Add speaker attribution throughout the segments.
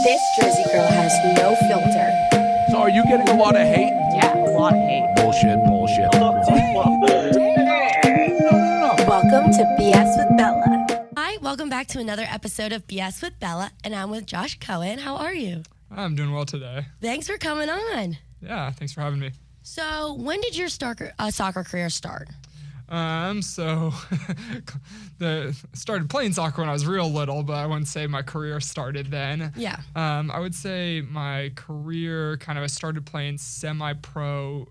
Speaker 1: This Jersey girl has no filter.
Speaker 2: So are you getting a lot of hate?
Speaker 3: Yeah, a lot of hate.
Speaker 2: Bullshit.
Speaker 1: Welcome to BS with Bella.
Speaker 4: Hi, welcome back to another episode of BS with Bella, and I'm with Josh Cohen. How are you?
Speaker 5: I'm doing well today.
Speaker 4: Thanks for coming on.
Speaker 5: Yeah, thanks for having me.
Speaker 4: So, when did your soccer career start?
Speaker 5: So started playing soccer when I was real little, but I wouldn't say my career started then.
Speaker 4: Yeah.
Speaker 5: I would say my career I started playing semi-pro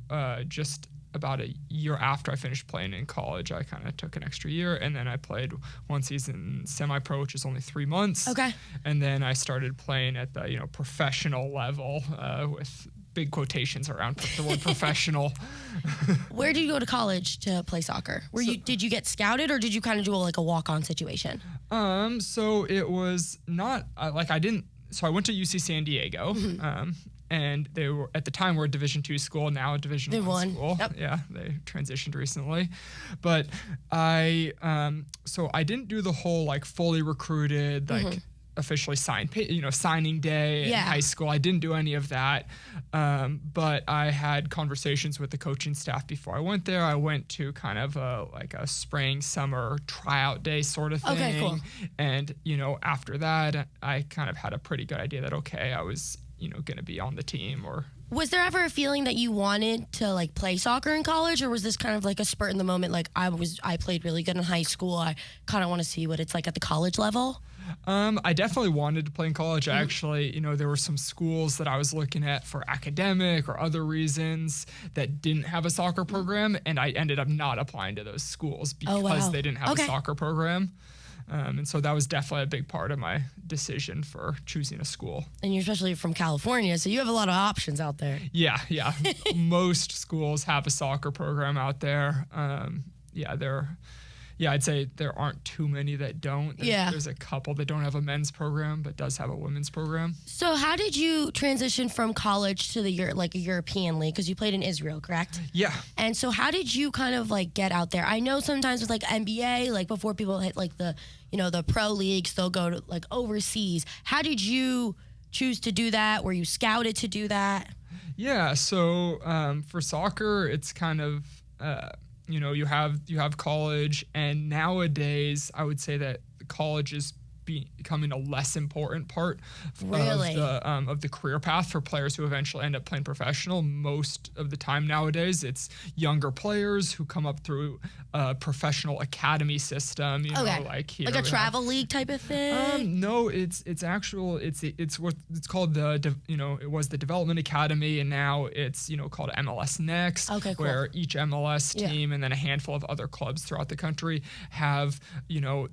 Speaker 5: just about a year after I finished playing in college. I kind of took an extra year, and then I played one season semi-pro, which is only 3 months.
Speaker 4: Okay.
Speaker 5: And then I started playing at the professional level with big quotations around the word professional.
Speaker 4: Where did you go to college to play soccer? Did you get scouted, or did you kind of do a walk-on situation?
Speaker 5: So it was not I didn't. So I went to UC San Diego, and they were at the time were a Division II school, now a Division I school.
Speaker 4: Yep.
Speaker 5: Yeah, they transitioned recently, but I didn't do the whole fully recruited officially signing day in high school. I didn't do any of that, but I had conversations with the coaching staff before I went there. I went to kind of a spring summer tryout day sort of thing.
Speaker 4: Okay, cool.
Speaker 5: And after that, I kind of had a pretty good idea that I was going to be on the team. Or
Speaker 4: Was there ever a feeling that you wanted to play soccer in college, or was this kind of a spurt in the moment? I played really good in high school. I kind of want to see what it's like at the college level.
Speaker 5: I definitely wanted to play in college. I actually, there were some schools that I was looking at for academic or other reasons that didn't have a soccer program, and I ended up not applying to those schools because they didn't have a soccer program. And so that was definitely a big part of my decision for choosing a school.
Speaker 4: And you're especially from California, so you have a lot of options out there.
Speaker 5: Yeah. Most schools have a soccer program out there. I'd say there aren't too many that don't. There's a couple that don't have a men's program, but does have a women's program.
Speaker 4: So how did you transition from college to the European league? Because you played in Israel, correct?
Speaker 5: Yeah.
Speaker 4: And so how did you kind of get out there? I know sometimes with NBA, before people hit the pro leagues, they'll go to overseas. How did you choose to do that? Were you scouted to do that?
Speaker 5: Yeah. So for soccer, it's kind of you have college, and nowadays I would say that college is becoming a less important part of the career path for players who eventually end up playing professional. Most of the time nowadays, it's younger players who come up through a professional academy system.
Speaker 4: Like a travel league type of thing.
Speaker 5: No, it's what it's called it was the Development Academy, and now it's called MLS Next.
Speaker 4: Okay, cool.
Speaker 5: Where each MLS team and then a handful of other clubs throughout the country have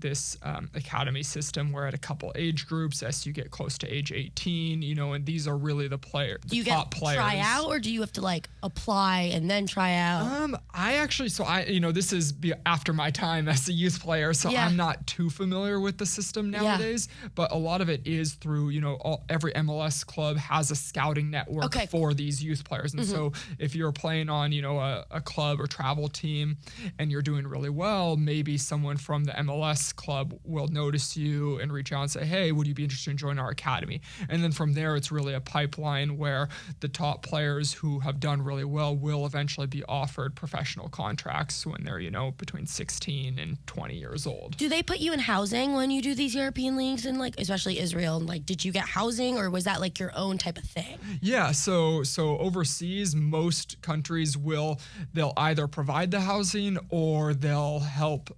Speaker 5: this academy system where at a couple age groups, as you get close to age 18, and these are really the top players.
Speaker 4: Do you get try out, or do you have to apply and then try out?
Speaker 5: This is after my time as a youth player, so I'm not too familiar with the system nowadays, but a lot of it is through, every MLS club has a scouting network for these youth players. And so if you're playing on, a club or travel team and you're doing really well, maybe someone from the MLS club will notice you and reach out and say, hey, would you be interested in joining our academy? And then from there, it's really a pipeline where the top players who have done really well will eventually be offered professional contracts when they're, between 16 and 20 years old.
Speaker 4: Do they put you in housing when you do these European leagues, and especially Israel? And did you get housing, or was that your own type of thing?
Speaker 5: Yeah, so overseas, most countries they'll either provide the housing or they'll help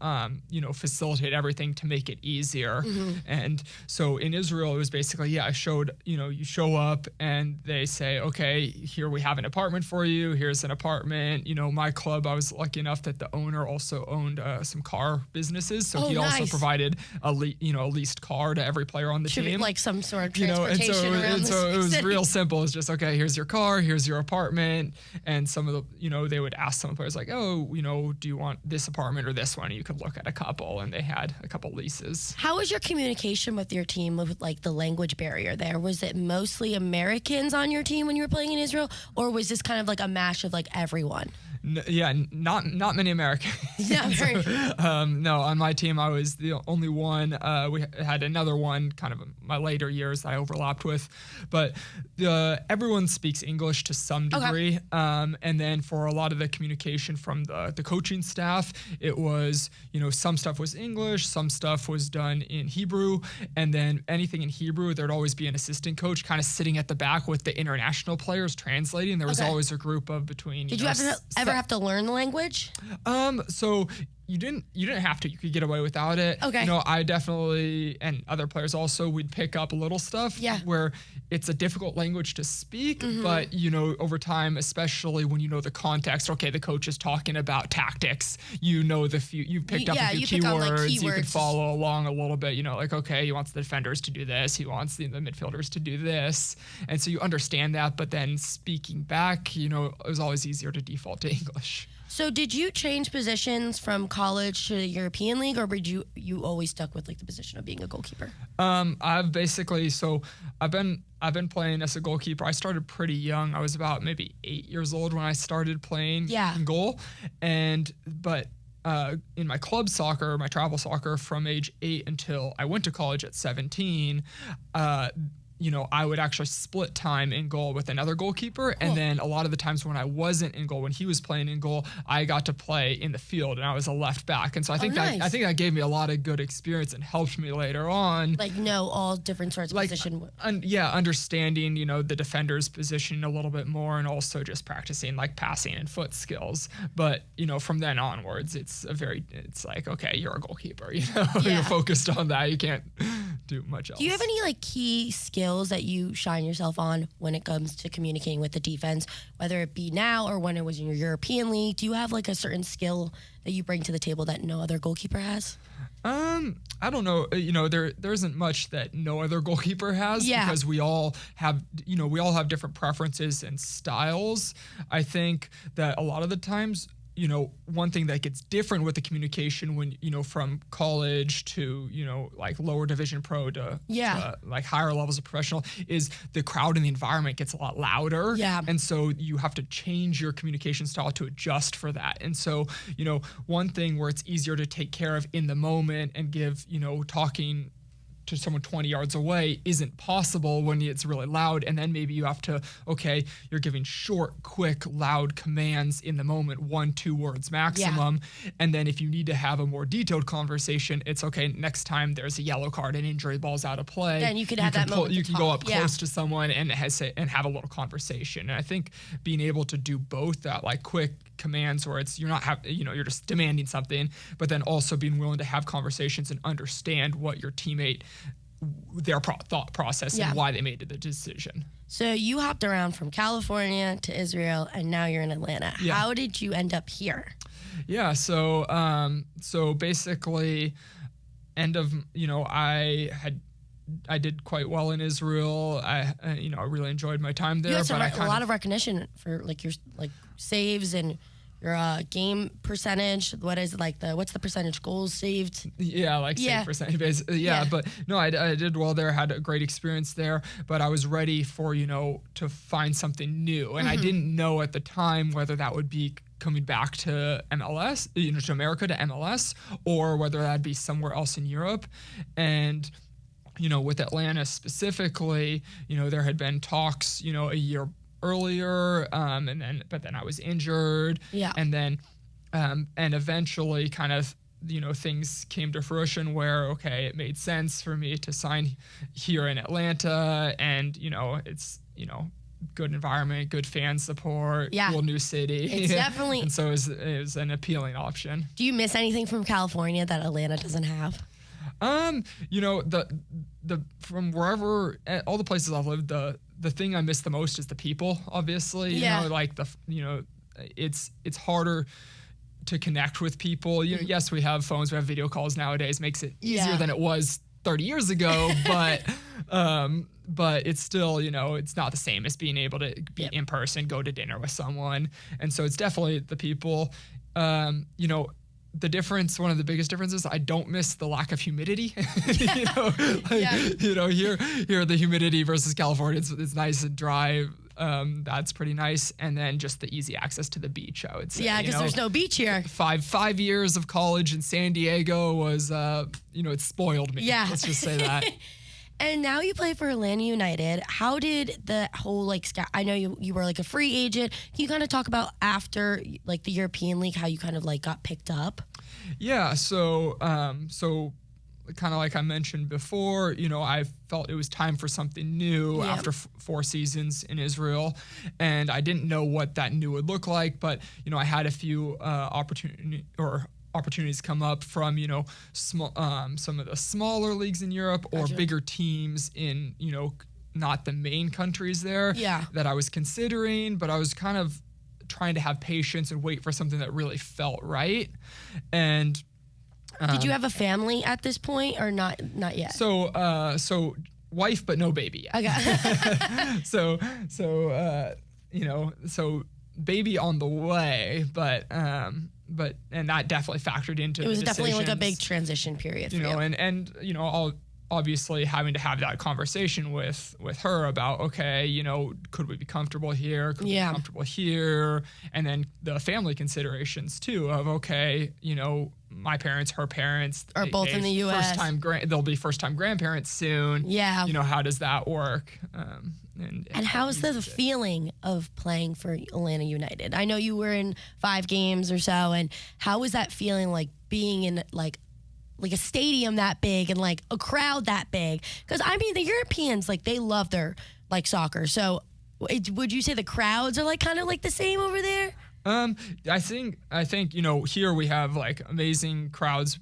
Speaker 5: facilitate everything to make it easier. And so in Israel, it was basically, you show up and they say, okay, here we have an apartment for you. Here's an apartment. My club, I was lucky enough that the owner also owned some car businesses. So he also provided a leased car to every player on the team.
Speaker 4: Like some sort of transportation
Speaker 5: and so it was real simple. It's just, okay, here's your car, here's your apartment. And some of the, they would ask some players do you want this apartment or this one? And you could look at a couple, and they had a couple leases.
Speaker 4: How was your communication with your team with the language barrier there? Was it mostly Americans on your team when you were playing in Israel, or was this kind of a mash of everyone?
Speaker 5: Not many Americans.
Speaker 4: Yeah, very.
Speaker 5: No, on my team, I was the only one. We had another one kind of in my later years that I overlapped with, but everyone speaks English to some degree. And then for a lot of the communication from the coaching staff, it was, some stuff was English, some stuff was done in Hebrew, and then anything in Hebrew, there'd always be an assistant coach kind of sitting at the back with the international players translating. There was always a group of between.
Speaker 4: Did you ever have to learn the language?
Speaker 5: So you didn't have to. You could get away without it.
Speaker 4: Okay.
Speaker 5: I definitely, and other players also, we'd pick up little stuff where it's a difficult language to speak, but over time, especially when you know the context, okay, the coach is talking about tactics, you picked up a few keywords, you could follow along a little bit, like, okay, he wants the defenders to do this, he wants the midfielders to do this. And so you understand that, but then speaking back, it was always easier to default to English.
Speaker 4: So did you change positions from college to the European League, or did you always stuck with the position of being a goalkeeper?
Speaker 5: I've been playing as a goalkeeper. I started pretty young. I was about maybe 8 years old when I started playing in goal. But in my club soccer, my travel soccer, from age 8 until I went to college at 17, I would actually split time in goal with another goalkeeper. Cool. And then a lot of the times when I wasn't in goal, when he was playing in goal, I got to play in the field and I was a left back. And so I think that gave me a lot of good experience and helped me later on.
Speaker 4: Know all different sorts of position.
Speaker 5: Understanding, the defender's position a little bit more, and also just practicing passing and foot skills. But, from then onwards, it's like, okay, you're a goalkeeper, you're focused on that. You can't do much else.
Speaker 4: Do you have any key skills that you shine yourself on when it comes to communicating with the defense, whether it be now or when it was in your European League? Do you have a certain skill that you bring to the table that no other goalkeeper has?
Speaker 5: I don't know. There isn't much that no other goalkeeper has because we all have different preferences and styles. I think that a lot of the times, one thing that gets different with the communication when, from college to, lower division pro to higher levels of professional, is the crowd and the environment gets a lot louder. Yeah. And so you have to change your communication style to adjust for that. And so, one thing where it's easier to take care of in the moment and give, talking to someone 20 yards away isn't possible when it's really loud. And then maybe you have to, okay, you're giving short, quick, loud commands in the moment, 1-2 words maximum. Yeah. And then if you need to have a more detailed conversation, it's okay, next time there's a yellow card, an injury, ball's out of play.
Speaker 4: Then you can have that moment.
Speaker 5: You can go up close to someone and have a little conversation. And I think being able to do both that, quick commands where it's you're just demanding something, but then also being willing to have conversations and understand what your teammate, their thought process and why they made the decision.
Speaker 4: So you hopped around from California to Israel, and now you're in Atlanta. Yeah. How did you end up here?
Speaker 5: Yeah, so basically, I did quite well in Israel. I really enjoyed my time there.
Speaker 4: You had a lot of recognition for your saves and your game percentage. What is what's the percentage goals saved?
Speaker 5: Yeah, save percentage base. But no, I did well there. Had a great experience there. But I was ready for to find something new, and I didn't know at the time whether that would be coming back to MLS, to America, to MLS, or whether that'd be somewhere else in Europe. And with Atlanta specifically, there had been talks, a year earlier, but then I was injured. Yeah. And then, and eventually kind of, things came to fruition where, okay, it made sense for me to sign here in Atlanta, and, it's, good environment, good fan support, cool new city.
Speaker 4: It's definitely.
Speaker 5: And so it was an appealing option.
Speaker 4: Do you miss anything from California that Atlanta doesn't have?
Speaker 5: The from wherever, all the places I've lived, the thing I miss the most is the people, obviously. It's harder to connect with people. Yes, we have phones, we have video calls nowadays, makes it easier than it was 30 years ago, but it's still, it's not the same as being able to be in person, go to dinner with someone. And so it's definitely the people. The difference, one of the biggest differences, I don't miss the lack of humidity. Here the humidity versus California, it's nice and dry That's pretty nice. And then just the easy access to the beach, I would say.
Speaker 4: Yeah, because there's no beach here.
Speaker 5: Five years of college in San Diego was, it spoiled me.
Speaker 4: Yeah.
Speaker 5: Let's just say that.
Speaker 4: And now you play for Atlanta United. How did the whole I know you were like a free agent. Can you kind of talk about after like the European League, how you kind of like got picked up?
Speaker 5: Yeah. So kind of like I mentioned before, I felt it was time for something new after 4 seasons in Israel, and I didn't know what that new would look like, but I had a few opportunities come up from some of the smaller leagues in Europe or bigger teams in not the main countries there that I was considering, but I was kind of trying to have patience and wait for something that really felt right. And did you have a family at this point or not yet? So wife but no baby yet.
Speaker 4: Okay.
Speaker 5: so baby on the way, but and that definitely factored into
Speaker 4: it was
Speaker 5: the
Speaker 4: definitely like a big
Speaker 5: decisions.
Speaker 4: transition period for you.
Speaker 5: And I'll obviously having to have that conversation with her about, okay, could we be comfortable here? Could we be comfortable here? And then the family considerations too of, okay, my parents, her parents
Speaker 4: are both in the U.S.
Speaker 5: They'll be first-time grandparents soon.
Speaker 4: Yeah.
Speaker 5: How does that work? And
Speaker 4: how's the feeling of playing for Atlanta United? I know you were in 5 games or so, and how was that feeling like being in like a stadium that big and like a crowd that big? Because I mean, the Europeans, like they love their like soccer. So would you say the crowds are like kind of like the same over there?
Speaker 5: I think here we have like amazing crowds,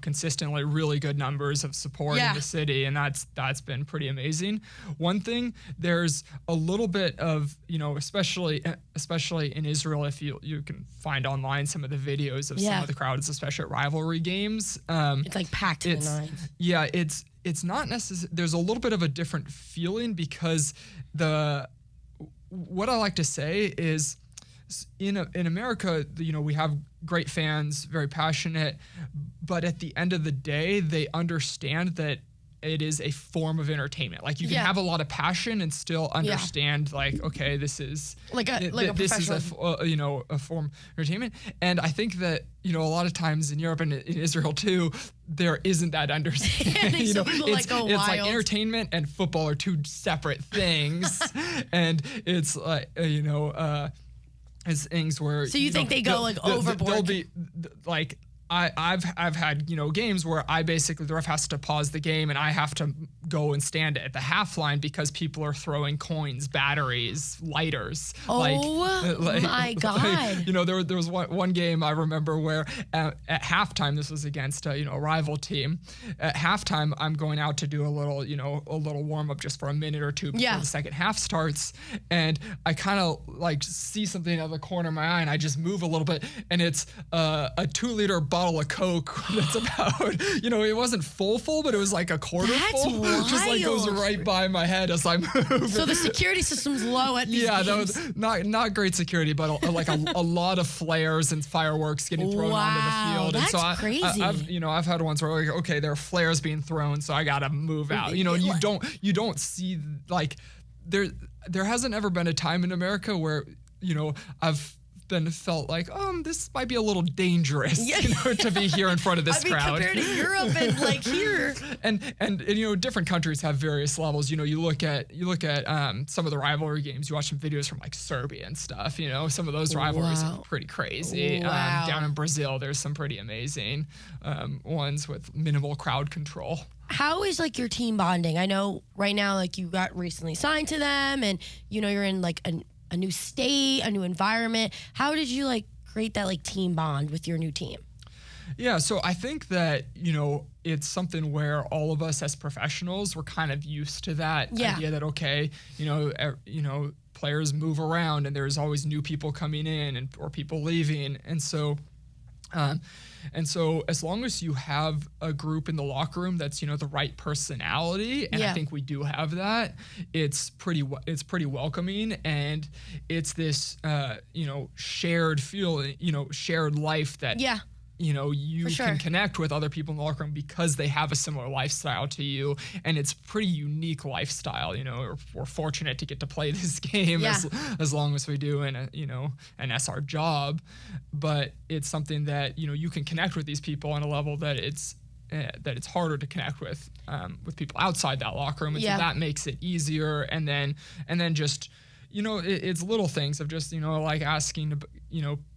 Speaker 5: consistently really good numbers of support in the city, and that's been pretty amazing. One thing, there's a little bit of, especially in Israel, if you can find online some of the videos of some of the crowds, especially at rivalry games.
Speaker 4: It's like packed to the nines.
Speaker 5: Yeah, it's not necessary. There's a little bit of a different feeling because what I like to say is, in America, we have great fans, very passionate, but at the end of the day, they understand that it is a form of entertainment. Like you can have a lot of passion and still understand, like, okay, this is this is a form of entertainment. And I think that a lot of times in Europe and in Israel too, there isn't that understanding. It's like entertainment and football are 2 separate things, and it's like it's things where
Speaker 4: you think they go overboard?
Speaker 5: They'll be like I've had games where the ref has to pause the game and I have to go and stand at the half line because people are throwing coins, batteries, lighters.
Speaker 4: My God!
Speaker 5: There was one game I remember where at halftime, this was against a rival team. At halftime, I'm going out to do a little warm up just for a minute or 2 before the second half starts, and I kind of like see something out of the corner of my eye and I just move a little bit, and it's a 2-liter bottle of Coke that's about, it wasn't full, but it was like a quarter full.
Speaker 4: Wild.
Speaker 5: Just like goes right by my head as I move.
Speaker 4: So the security system's low at these games.
Speaker 5: That was not great security, but a lot of flares and fireworks getting thrown onto the field.
Speaker 4: That's
Speaker 5: and so
Speaker 4: crazy.
Speaker 5: I've had ones where like, okay, there are flares being thrown, so I gotta move out. You don't see like there hasn't ever been a time in America where I've felt like, this might be a little dangerous, to be here in front of this crowd.
Speaker 4: Compared to Europe and like here.
Speaker 5: And different countries have various levels. You look at some of the rivalry games. You watch some videos from like Serbia and stuff. Some of those rivalries are pretty crazy.
Speaker 4: Wow.
Speaker 5: Down in Brazil, there's some pretty amazing ones with minimal crowd control.
Speaker 4: How is like your team bonding? I know right now, like you got recently signed to them, and you're in like a new state, a new environment. How did you like create that like team bond with your new team?
Speaker 5: Yeah, so I think that, it's something where all of us as professionals, we're kind of used to that idea that, okay, players move around and there's always new people coming in or people leaving. And so as long as you have a group in the locker room that's, the right personality, and I think we do have that, it's pretty welcoming, and it's this, shared feeling, shared life that you can connect with other people in the locker room because they have a similar lifestyle to you, and it's pretty unique lifestyle. We're fortunate to get to play this game as long as we do, and that's our job. But it's something that you can connect with these people on a level that it's harder to connect with people outside that locker room, and so that makes it easier. And then just it's little things of just like asking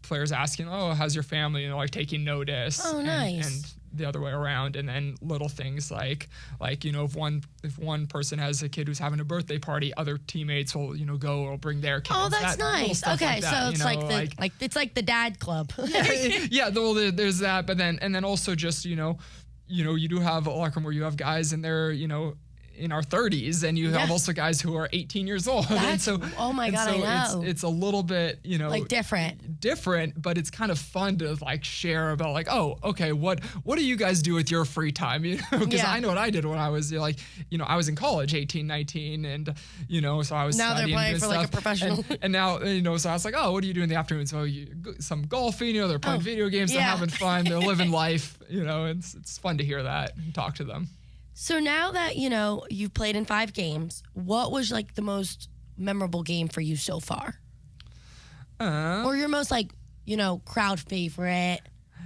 Speaker 5: players asking, oh, how's your family, like taking notice.
Speaker 4: Oh, nice.
Speaker 5: And the other way around. And then little things like if one person has a kid who's having a birthday party, other teammates will go or bring their kids.
Speaker 4: Oh, that's nice. Okay, like that, so it's it's like the dad club.
Speaker 5: There's that, but then also just you do have a locker room where you have guys and they're in our 30s, and you have also guys who are 18 years old. And so,
Speaker 4: oh my God, so I know.
Speaker 5: It's a little bit,
Speaker 4: like different,
Speaker 5: but it's kind of fun to like share about like, oh, okay, what do you guys do with your free time? Because I know what I did when I was I was in college, 18, 19, and so I was
Speaker 4: now
Speaker 5: studying
Speaker 4: they're playing
Speaker 5: and
Speaker 4: for
Speaker 5: stuff.
Speaker 4: like a professional.
Speaker 5: And now so I was like, oh, what do you do in the afternoon? So some golfing, they're playing video games, they're having fun, they're living life, it's fun to hear that and talk to them.
Speaker 4: So now that, you've played in 5 games, what was like the most memorable game for you so far? Or your most crowd favorite?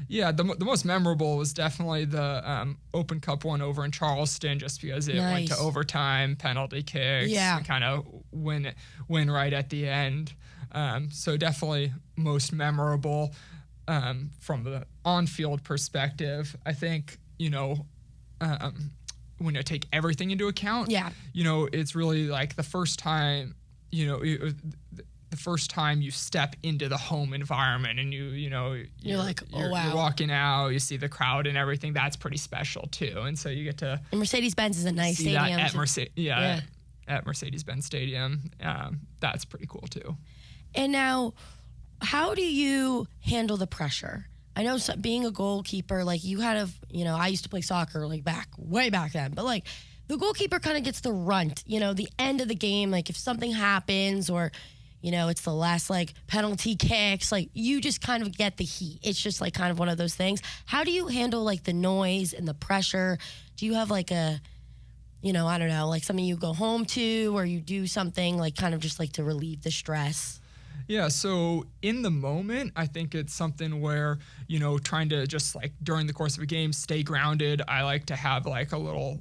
Speaker 5: Yeah, the most memorable was definitely the Open Cup one over in Charleston, just because it went to overtime, penalty kicks, and kind of win right at the end. So definitely most memorable from the on-field perspective. I think, when you take everything into account, it's really like the first time, the first time you step into the home environment and you're like, oh wow, you're walking out, you see the crowd and everything. That's pretty special too. And so you get to.
Speaker 4: And Mercedes-Benz is a nice stadium.
Speaker 5: At Mercedes-Benz Stadium. That's pretty cool too.
Speaker 4: And now, how do you handle the pressure? I know being a goalkeeper, like you kind of, I used to play soccer like way back then, but like the goalkeeper kind of gets the runt, the end of the game, like if something happens or, it's the last like penalty kicks, like you just kind of get the heat. It's just like kind of one of those things. How do you handle like the noise and the pressure? Do you have like a, I don't know, like something you go home to or you do something like kind of just like to relieve the stress?
Speaker 5: Yeah, so in the moment, I think it's something where, trying to just like during the course of a game, stay grounded. I like to have like a little,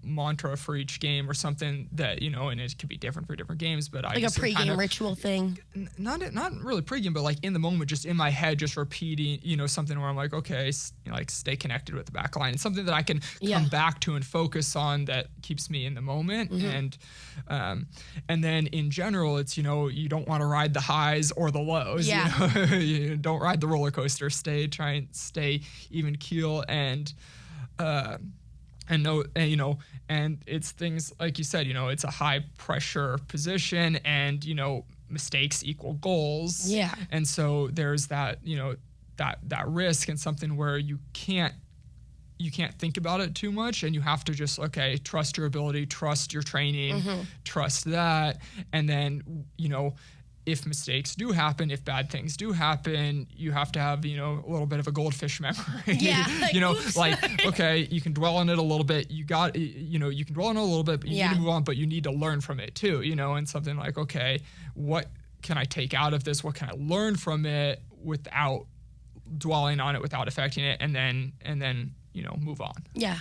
Speaker 5: mantra for each game or something that, and it could be different for different games, but
Speaker 4: like a pregame ritual thing.
Speaker 5: Not really pregame, but like in the moment, just in my head, just repeating, something where I'm like, okay, like stay connected with the back line. It's something that I can come back to and focus on that keeps me in the moment. Mm-hmm. And then in general, it's, you don't want to ride the highs or the lows.
Speaker 4: Yeah.
Speaker 5: You don't ride the roller coaster. Try and stay even keel and it's things like you said, it's a high pressure position and, mistakes equal goals.
Speaker 4: Yeah.
Speaker 5: And so there's that, that risk and something where you can't think about it too much and you have to just, trust your ability, trust your training, trust that. And then, if mistakes do happen, if bad things do happen, you have to have, a little bit of a goldfish memory.
Speaker 4: Yeah.
Speaker 5: Okay, you can dwell on it a little bit. You can dwell on it a little bit, but you need to move on, but you need to learn from it too, and something like, okay, what can I take out of this? What can I learn from it without dwelling on it, without affecting it, and then, move on.
Speaker 4: Yeah.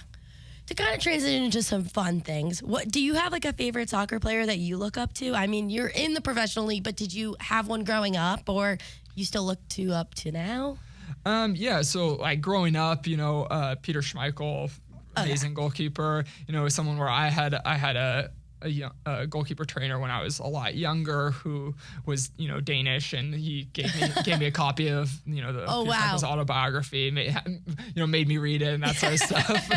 Speaker 4: To kind of transition into some fun things, what do you have like a favorite soccer player that you look up to? I mean, you're in the professional league, but did you have one growing up or you still look up to now?
Speaker 5: Yeah, so like growing up, Peter Schmeichel, amazing goalkeeper, someone where I had a goalkeeper trainer when I was a lot younger who was, Danish, and he gave me a copy of, the Schmeichel's autobiography, made me read it and that sort of stuff.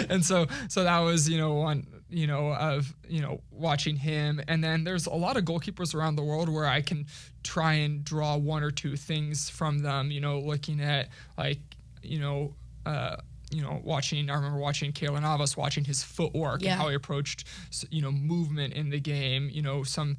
Speaker 5: And so that was, one, of, watching him. And then there's a lot of goalkeepers around the world where I can try and draw one or two things from them, looking at like, I remember watching Keylor Navas, watching his footwork and how he approached, movement in the game. Some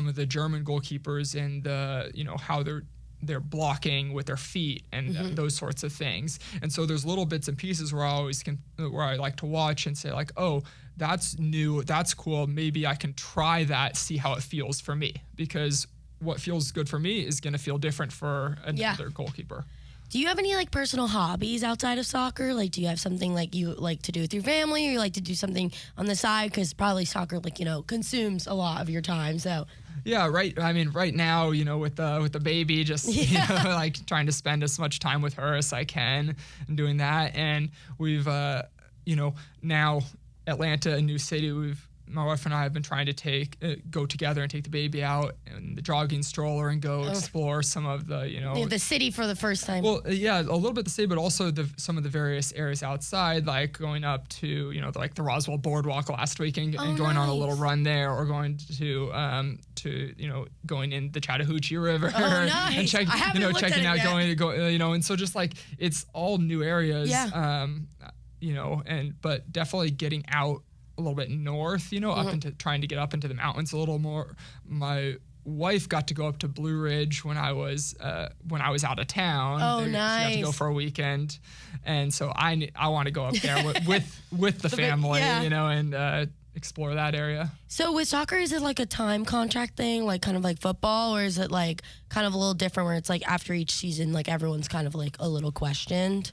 Speaker 5: of the German goalkeepers and the, how they're their blocking with their feet and those sorts of things. And so there's little bits and pieces where I like to watch and say like, oh, that's new, that's cool. Maybe I can try that, see how it feels for me, because what feels good for me is going to feel different for another goalkeeper.
Speaker 4: Do you have any like personal hobbies outside of soccer? Like, do you have something like you like to do with your family, or you like to do something on the side? Because probably soccer, like, consumes a lot of your time. So.
Speaker 5: Yeah, right. I mean, right now, with the baby, just like trying to spend as much time with her as I can, and doing that. And we've, now Atlanta, a new city. My wife and I have been trying to go together and take the baby out in the jogging stroller and go explore some of the
Speaker 4: city for the first time.
Speaker 5: Well, yeah, a little bit the city, but also some of the various areas outside, like going up to the Roswell Boardwalk last week and going on a little run there, or going to going in the Chattahoochee River and checking out and so just like it's all new areas, but definitely getting out a little bit north, up into trying to get up into the mountains a little more. My wife got to go up to Blue Ridge when I was out of town.
Speaker 4: Oh,
Speaker 5: She
Speaker 4: nice.
Speaker 5: got to go for a weekend, and so I want to go up there with the family, and explore that area.
Speaker 4: So with soccer, is it like a time contract thing, like kind of like football, or is it like kind of a little different where it's like after each season, like everyone's kind of like a little questioned?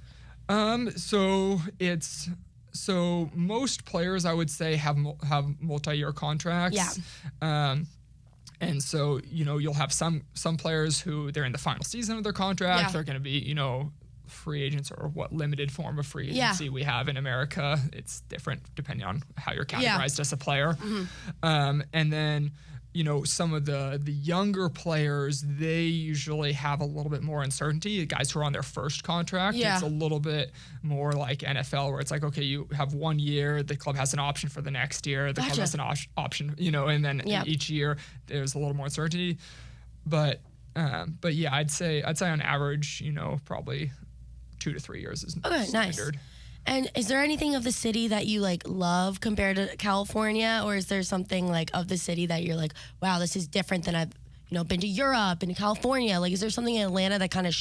Speaker 5: So most players, I would say, have multi-year contracts.
Speaker 4: Yeah.
Speaker 5: And so, you'll have some players who they're in the final season of their contract.
Speaker 4: Yeah.
Speaker 5: They're going to be, free agents, or what limited form of free agency we have in America. It's different depending on how you're categorized as a player. And then, some of the younger players, they usually have a little bit more uncertainty. The guys who are on their first contract, it's a little bit more like NFL, where it's like, okay, you have 1 year, the club has an option for the next year, the club has an option, and then each year there's a little more uncertainty. But yeah, I'd say on average, probably 2 to 3 years is standard.
Speaker 4: Nice. And is there anything of the city that you like love compared to California, or is there something like of the city that you're like, wow, this is different than I've been to Europe and California? Like, is there something in Atlanta that kind of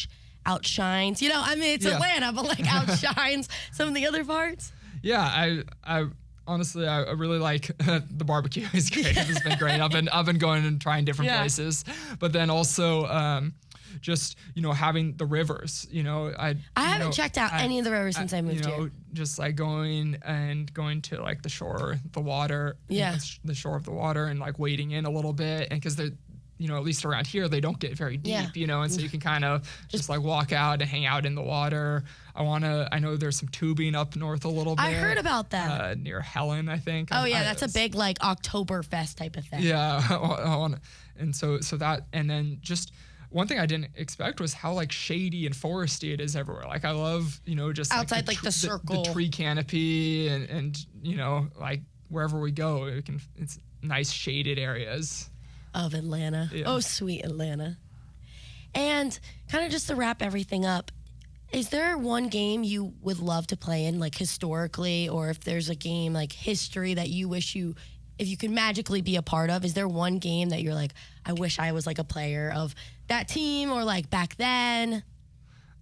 Speaker 4: outshines? It's Atlanta, but like outshines some of the other parts?
Speaker 5: Yeah, I honestly, I really like the barbecue. It's great. It's been great. I've been going and trying different places, but then also just having the rivers. I
Speaker 4: haven't checked out any of the rivers since I moved here.
Speaker 5: Just like going to like the shore, the water, the shore of the water, and like wading in a little bit, and because they're at least around here, they don't get very deep, and so you can kind of just like walk out and hang out in the water. I know there's some tubing up north a little bit.
Speaker 4: I heard about that.
Speaker 5: Near Helen, I think.
Speaker 4: That's a big like Oktoberfest type of thing.
Speaker 5: Yeah. And so that, and then just one thing I didn't expect was how like shady and foresty it is everywhere. Like I love, just
Speaker 4: outside like the circle,
Speaker 5: the tree canopy, and like wherever we go, it's nice shaded areas
Speaker 4: of Atlanta. Yeah. Oh, sweet Atlanta. And kind of just to wrap everything up, is there one game you would love to play in, like historically, or if there's a game like history that you wish if you could magically be a part of, is there one game that you're like, I wish I was like a player of that team, or like back then?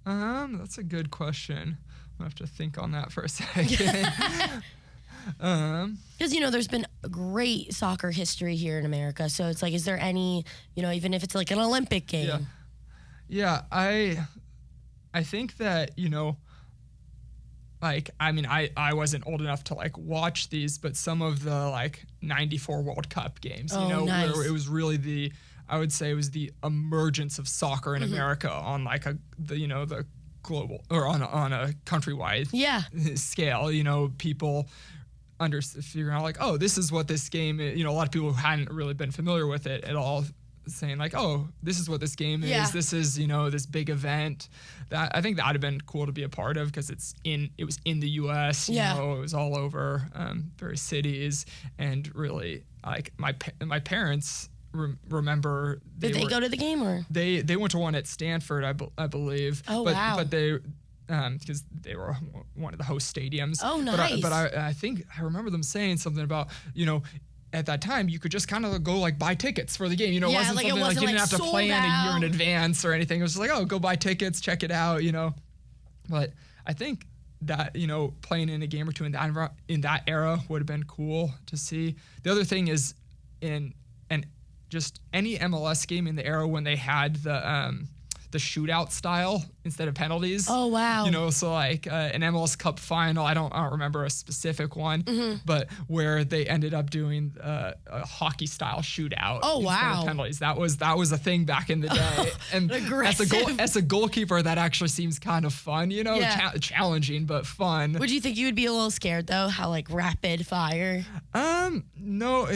Speaker 5: That's a good question. I'll have to think on that for a second.
Speaker 4: Because there's been a great soccer history here in America, so it's like, is there any, even if it's like an Olympic game?
Speaker 5: Yeah, I think that like, I mean, I wasn't old enough to like watch these, but some of the like 94 World Cup games,
Speaker 4: nice.
Speaker 5: Where it was really I would say it was the emergence of soccer in America on like the global, or on a countrywide scale. People figuring out like, oh, this is what this game is. A lot of people who hadn't really been familiar with it at all, saying like, oh, this is what this game is. This is this big event. That I think that would have been cool to be a part of, because it was in the U.S. It was all over various cities, and really like my parents remember.
Speaker 4: Did they go to the game, or
Speaker 5: they went to one at Stanford, I believe.
Speaker 4: Oh, wow.
Speaker 5: But they because they were one of the host stadiums.
Speaker 4: Oh, nice.
Speaker 5: But I think I remember them saying something about at that time, you could just kind of go like buy tickets for the game. You know, it wasn't
Speaker 4: like,
Speaker 5: something like you didn't have to plan a year in
Speaker 4: out.
Speaker 5: advance or anything. It was just like, oh, go buy tickets, check it out, you know. But I think that, you know, playing in a game or two in that era would have been cool to see. The other thing is just any MLS game in the era when they had the shootout style instead of penalties.
Speaker 4: Oh, wow.
Speaker 5: You know, so like an MLS Cup final, I don't remember a specific one, but where they ended up doing a hockey style shootout.
Speaker 4: Oh,
Speaker 5: instead
Speaker 4: wow.
Speaker 5: of penalties. That was a thing back in the day. And as a goalkeeper, that actually seems kind of fun, you know, challenging, but fun.
Speaker 4: Would you think you would be a little scared though? How like rapid fire?
Speaker 5: No,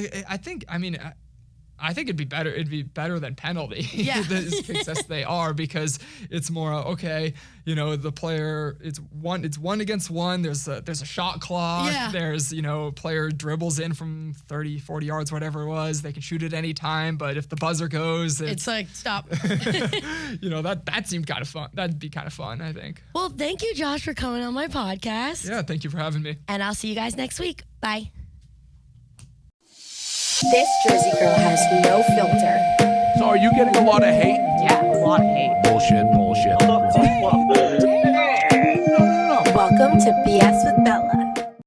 Speaker 5: I think it'd be better. It'd be better than penalty.
Speaker 4: Yeah.
Speaker 5: As kicks as they are, because it's more okay. You know, the player. It's one against one. There's a shot clock.
Speaker 4: Yeah.
Speaker 5: There's, you know, player dribbles in from 30, 40 yards, whatever it was. They can shoot at any time. But if the buzzer goes,
Speaker 4: It's like stop.
Speaker 5: you know, that seemed kind of fun. That'd be kind of fun, I think.
Speaker 4: Well, thank you, Josh, for coming on my podcast.
Speaker 5: Yeah, thank you for having me.
Speaker 4: And I'll see you guys next week. Bye.
Speaker 1: This Jersey girl has no filter.
Speaker 2: So are you getting a lot of hate?
Speaker 1: Yeah, a lot of hate.
Speaker 2: Bullshit.
Speaker 1: Welcome to BS with Bella.